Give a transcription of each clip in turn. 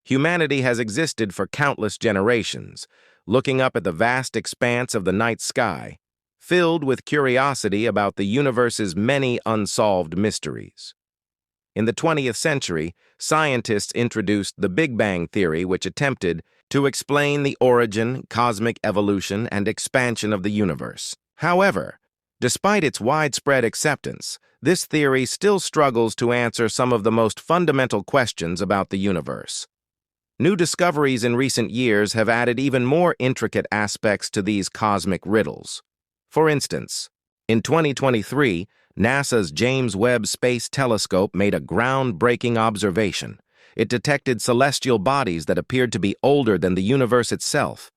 Humanity has existed for countless generations, looking up at the vast expanse of the night sky, filled with curiosity about the universe's many unsolved mysteries. In the 20th century, scientists introduced the Big Bang theory, which attempted to explain the origin, cosmic evolution, and expansion of the universe. However, despite its widespread acceptance, this theory still struggles to answer some of the most fundamental questions about the universe. New discoveries in recent years have added even more intricate aspects to these cosmic riddles. For instance, in 2023, NASA's James Webb Space Telescope made a groundbreaking observation. It detected celestial bodies that appeared to be older than the universe itself.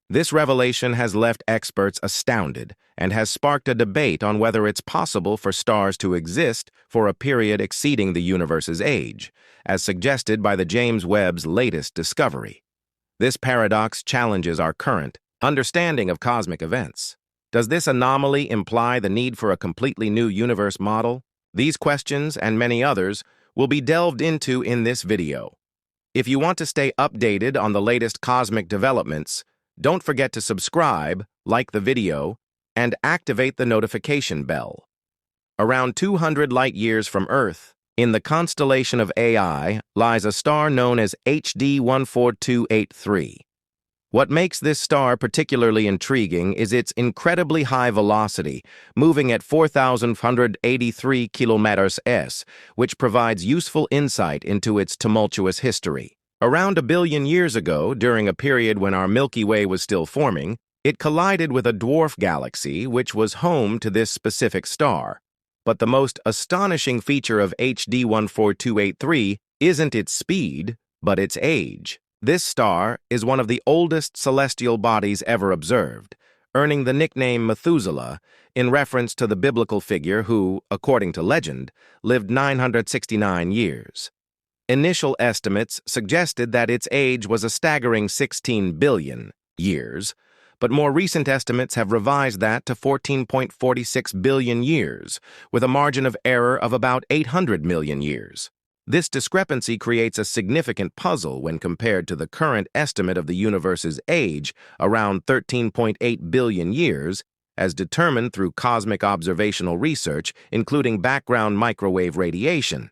This revelation has left experts astounded and has sparked a debate on whether it's possible for stars to exist for a period exceeding the universe's age, as suggested by the James Webb's latest discovery. This paradox challenges our current understanding of cosmic events. Does this anomaly imply the need for a completely new universe model? These questions and many others will be delved into in this video. If you want to stay updated on the latest cosmic developments, don't forget to subscribe, like the video, and activate the notification bell. Around 200 light-years from Earth, in the constellation of AI, lies a star known as HD 14283. What makes this star particularly intriguing is its incredibly high velocity, moving at 4,183 km/s, which provides useful insight into its tumultuous history. Around 1 billion years ago, during a period when our Milky Way was still forming, it collided with a dwarf galaxy which was home to this specific star. But the most astonishing feature of HD 14283 isn't its speed, but its age. This star is one of the oldest celestial bodies ever observed, earning the nickname Methuselah in reference to the biblical figure who, according to legend, lived 969 years. Initial estimates suggested that its age was a staggering 16 billion years, but more recent estimates have revised that to 14.46 billion years, with a margin of error of about 800 million years. This discrepancy creates a significant puzzle when compared to the current estimate of the universe's age, around 13.8 billion years, as determined through cosmic observational research, including background microwave radiation.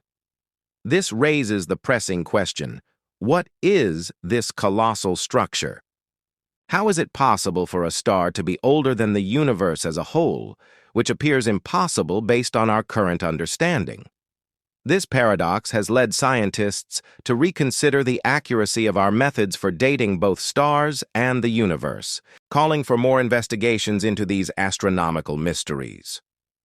This raises the pressing question: what is this colossal structure? How is it possible for a star to be older than the universe as a whole, which appears impossible based on our current understanding? This paradox has led scientists to reconsider the accuracy of our methods for dating both stars and the universe, calling for more investigations into these astronomical mysteries.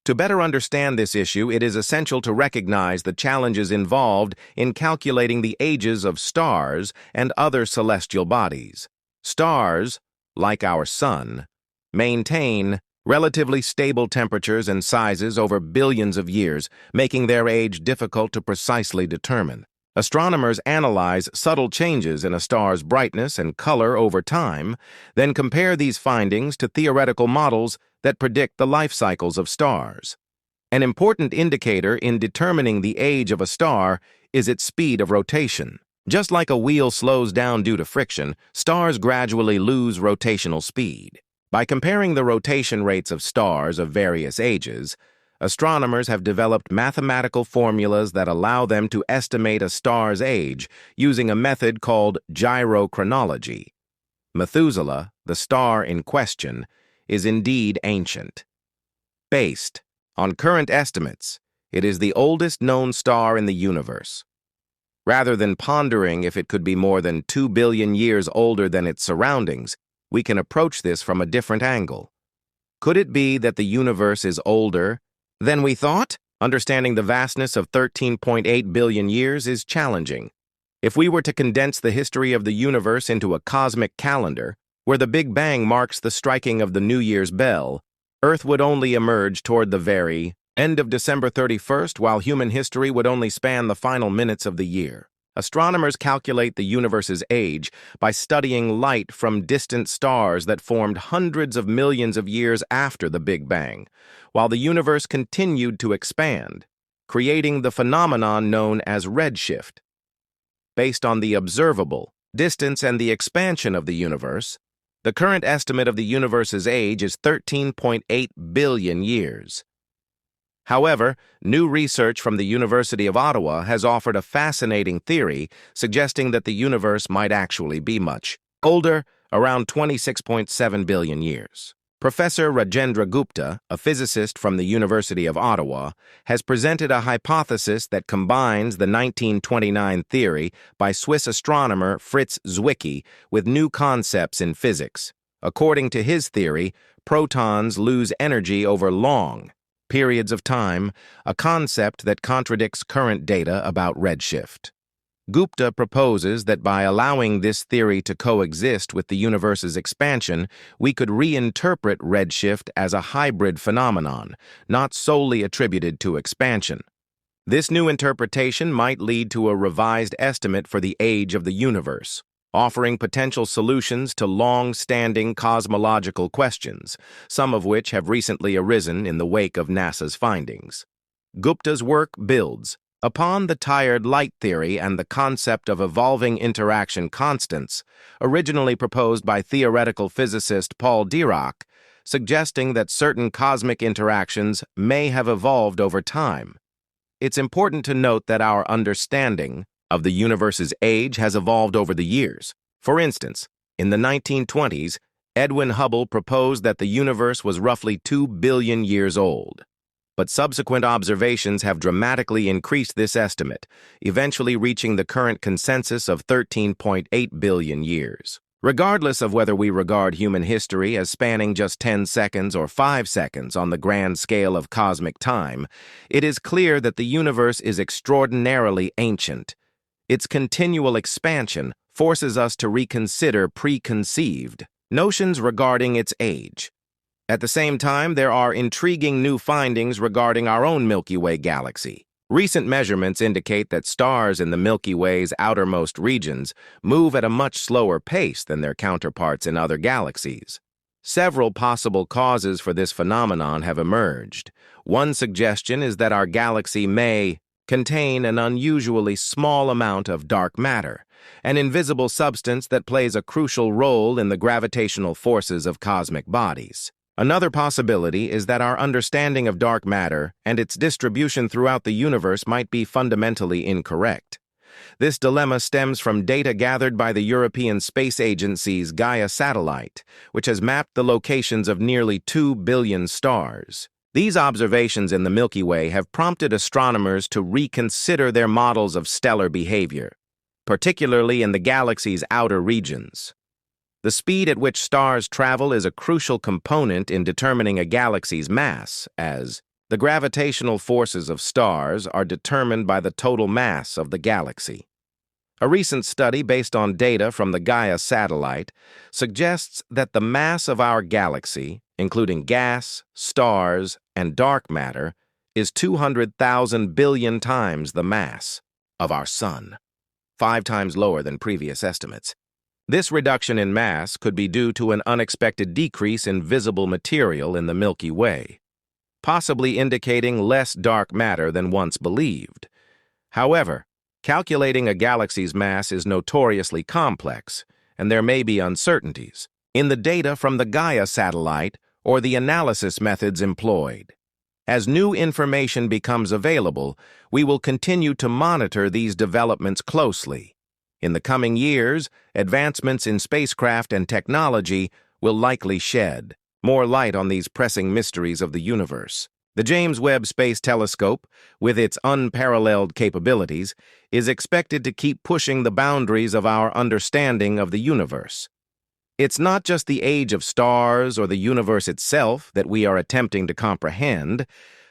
To better understand this issue, it is essential to recognize the challenges involved in calculating the ages of stars and other celestial bodies. Stars, like our Sun, maintain relatively stable temperatures and sizes over billions of years, making their age difficult to precisely determine. Astronomers analyze subtle changes in a star's brightness and color over time, then compare these findings to theoretical models that predict the life cycles of stars. An important indicator in determining the age of a star is its speed of rotation. Just like a wheel slows down due to friction, stars gradually lose rotational speed. By comparing the rotation rates of stars of various ages, astronomers have developed mathematical formulas that allow them to estimate a star's age using a method called gyrochronology. Methuselah, the star in question, is indeed ancient. Based on current estimates, it is the oldest known star in the universe. Rather than pondering if it could be more than 2 billion years older than its surroundings, we can approach this from a different angle. Could it be that the universe is older than we thought? Understanding the vastness of 13.8 billion years is challenging. If we were to condense the history of the universe into a cosmic calendar, where the Big Bang marks the striking of the New Year's bell, Earth would only emerge toward the very end of December 31st, while human history would only span the final minutes of the year. Astronomers calculate the universe's age by studying light from distant stars that formed hundreds of millions of years after the Big Bang, while the universe continued to expand, creating the phenomenon known as redshift. based on the observable distance and the expansion of the universe, the current estimate of the universe's age is 13.8 billion years. However, new research from the University of Ottawa has offered a fascinating theory suggesting that the universe might actually be much older, around 26.7 billion years. Professor Rajendra Gupta, a physicist from the University of Ottawa, has presented a hypothesis that combines the 1929 theory by Swiss astronomer Fritz Zwicky with new concepts in physics. According to his theory, protons lose energy over long periods of time, a concept that contradicts current data about redshift. Gupta proposes that by allowing this theory to coexist with the universe's expansion, we could reinterpret redshift as a hybrid phenomenon, not solely attributed to expansion. This new interpretation might lead to a revised estimate for the age of the universe, offering potential solutions to long-standing cosmological questions, some of which have recently arisen in the wake of NASA's findings. Gupta's work builds upon the tired light theory and the concept of evolving interaction constants, originally proposed by theoretical physicist Paul Dirac, suggesting that certain cosmic interactions may have evolved over time. It's important to note that our understanding of the universe's age has evolved over the years. For instance, in the 1920s, Edwin Hubble proposed that the universe was roughly 2 billion years old. But subsequent observations have dramatically increased this estimate, eventually reaching the current consensus of 13.8 billion years. Regardless of whether we regard human history as spanning just 10 seconds or 5 seconds on the grand scale of cosmic time, it is clear that the universe is extraordinarily ancient. Its continual expansion forces us to reconsider preconceived notions regarding its age. At the same time, there are intriguing new findings regarding our own Milky Way galaxy. Recent measurements indicate that stars in the Milky Way's outermost regions move at a much slower pace than their counterparts in other galaxies. Several possible causes for this phenomenon have emerged. One suggestion is that our galaxy may contain an unusually small amount of dark matter, an invisible substance that plays a crucial role in the gravitational forces of cosmic bodies. Another possibility is that our understanding of dark matter and its distribution throughout the universe might be fundamentally incorrect. This dilemma stems from data gathered by the European Space Agency's Gaia satellite, which has mapped the locations of nearly 2 billion stars. These observations in the Milky Way have prompted astronomers to reconsider their models of stellar behavior, particularly in the galaxy's outer regions. The speed at which stars travel is a crucial component in determining a galaxy's mass, as the gravitational forces of stars are determined by the total mass of the galaxy. A recent study based on data from the Gaia satellite suggests that the mass of our galaxy, including gas, stars, and dark matter, is 200,000 billion times the mass of our Sun, 5 times lower than previous estimates. This reduction in mass could be due to an unexpected decrease in visible material in the Milky Way, possibly indicating less dark matter than once believed. However, calculating a galaxy's mass is notoriously complex, and there may be uncertainties in the data from the Gaia satellite or the analysis methods employed. As new information becomes available, we will continue to monitor these developments closely. In the coming years, advancements in spacecraft and technology will likely shed more light on these pressing mysteries of the universe. The James Webb Space Telescope, with its unparalleled capabilities, is expected to keep pushing the boundaries of our understanding of the universe. It's not just the age of stars or the universe itself that we are attempting to comprehend,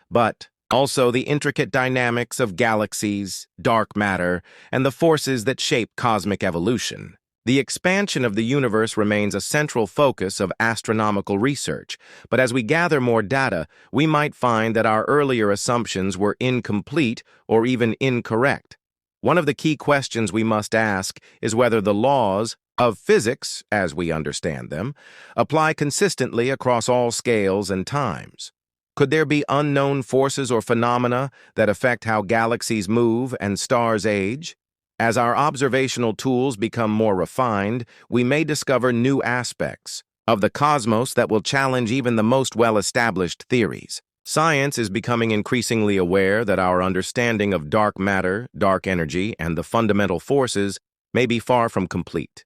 but also the intricate dynamics of galaxies, dark matter, and the forces that shape cosmic evolution. The expansion of the universe remains a central focus of astronomical research, but as we gather more data, we might find that our earlier assumptions were incomplete or even incorrect. One of the key questions we must ask is whether the laws of physics, as we understand them, apply consistently across all scales and times. Could there be unknown forces or phenomena that affect how galaxies move and stars age? As our observational tools become more refined, we may discover new aspects of the cosmos that will challenge even the most well-established theories. Science is becoming increasingly aware that our understanding of dark matter, dark energy, and the fundamental forces may be far from complete.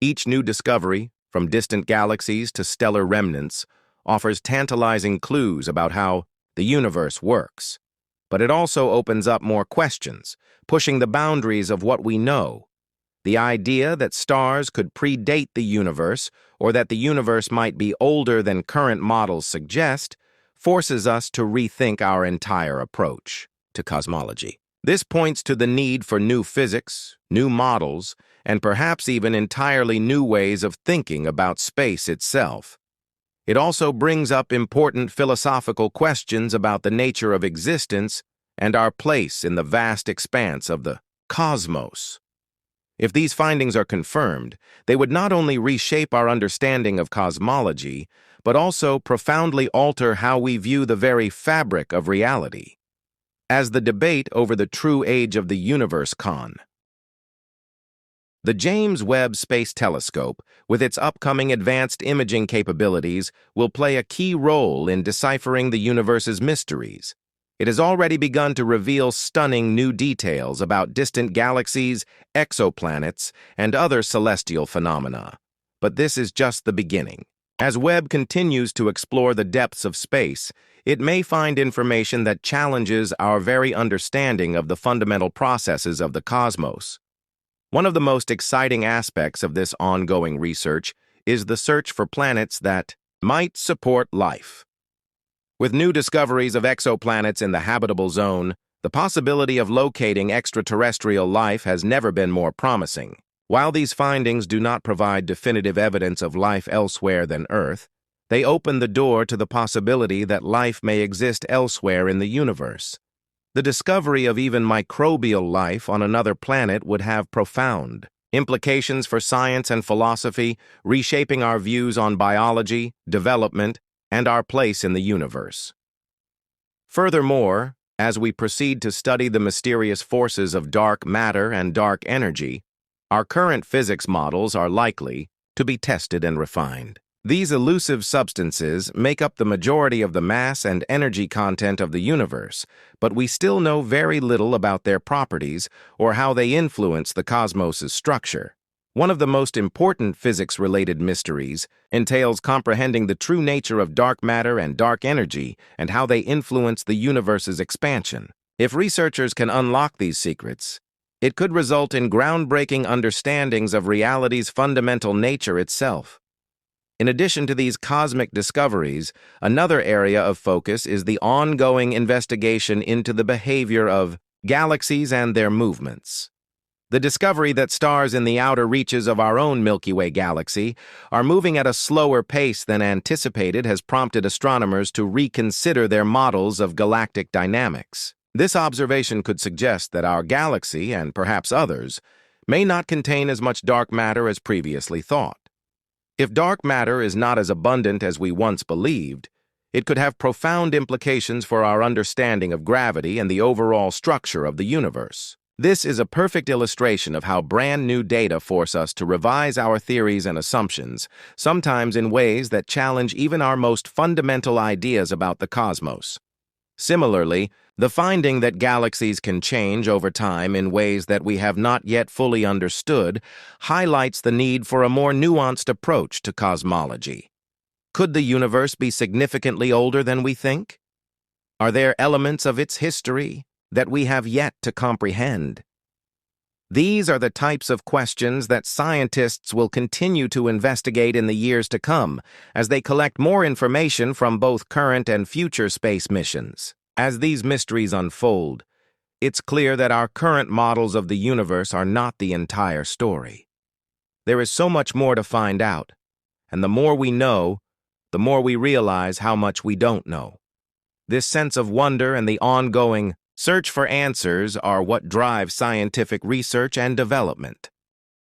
Each new discovery, from distant galaxies to stellar remnants, offers tantalizing clues about how the universe works. But it also opens up more questions, pushing the boundaries of what we know. The idea that stars could predate the universe, or that the universe might be older than current models suggest, forces us to rethink our entire approach to cosmology. This points to the need for new physics, new models, and perhaps even entirely new ways of thinking about space itself. It also brings up important philosophical questions about the nature of existence and our place in the vast expanse of the cosmos. If these findings are confirmed, they would not only reshape our understanding of cosmology, but also profoundly alter how we view the very fabric of reality. As the debate over the true age of the universe con. The James Webb Space Telescope, with its upcoming advanced imaging capabilities, will play a key role in deciphering the universe's mysteries. It has already begun to reveal stunning new details about distant galaxies, exoplanets, and other celestial phenomena. But this is just the beginning. As Webb continues to explore the depths of space, it may find information that challenges our very understanding of the fundamental processes of the cosmos. One of the most exciting aspects of this ongoing research is the search for planets that might support life. With new discoveries of exoplanets in the habitable zone, the possibility of locating extraterrestrial life has never been more promising. While these findings do not provide definitive evidence of life elsewhere than Earth, they open the door to the possibility that life may exist elsewhere in the universe. The discovery of even microbial life on another planet would have profound implications for science and philosophy, reshaping our views on biology, development, and our place in the universe. Furthermore, as we proceed to study the mysterious forces of dark matter and dark energy, our current physics models are likely to be tested and refined. These elusive substances make up the majority of the mass and energy content of the universe, but we still know very little about their properties or how they influence the cosmos's structure. One of the most important physics-related mysteries entails comprehending the true nature of dark matter and dark energy and how they influence the universe's expansion. If researchers can unlock these secrets, it could result in groundbreaking understandings of reality's fundamental nature itself. In addition to these cosmic discoveries, another area of focus is the ongoing investigation into the behavior of galaxies and their movements. The discovery that stars in the outer reaches of our own Milky Way galaxy are moving at a slower pace than anticipated has prompted astronomers to reconsider their models of galactic dynamics. This observation could suggest that our galaxy, and perhaps others, may not contain as much dark matter as previously thought. If dark matter is not as abundant as we once believed, it could have profound implications for our understanding of gravity and the overall structure of the universe. This is a perfect illustration of how brand new data force us to revise our theories and assumptions, sometimes in ways that challenge even our most fundamental ideas about the cosmos. Similarly, the finding that galaxies can change over time in ways that we have not yet fully understood highlights the need for a more nuanced approach to cosmology. Could the universe be significantly older than we think? Are there elements of its history that we have yet to comprehend? These are the types of questions that scientists will continue to investigate in the years to come as they collect more information from both current and future space missions. As these mysteries unfold, it's clear that our current models of the universe are not the entire story. There is so much more to find out, and the more we know, the more we realize how much we don't know. This sense of wonder and the ongoing search for answers are what drive scientific research and development.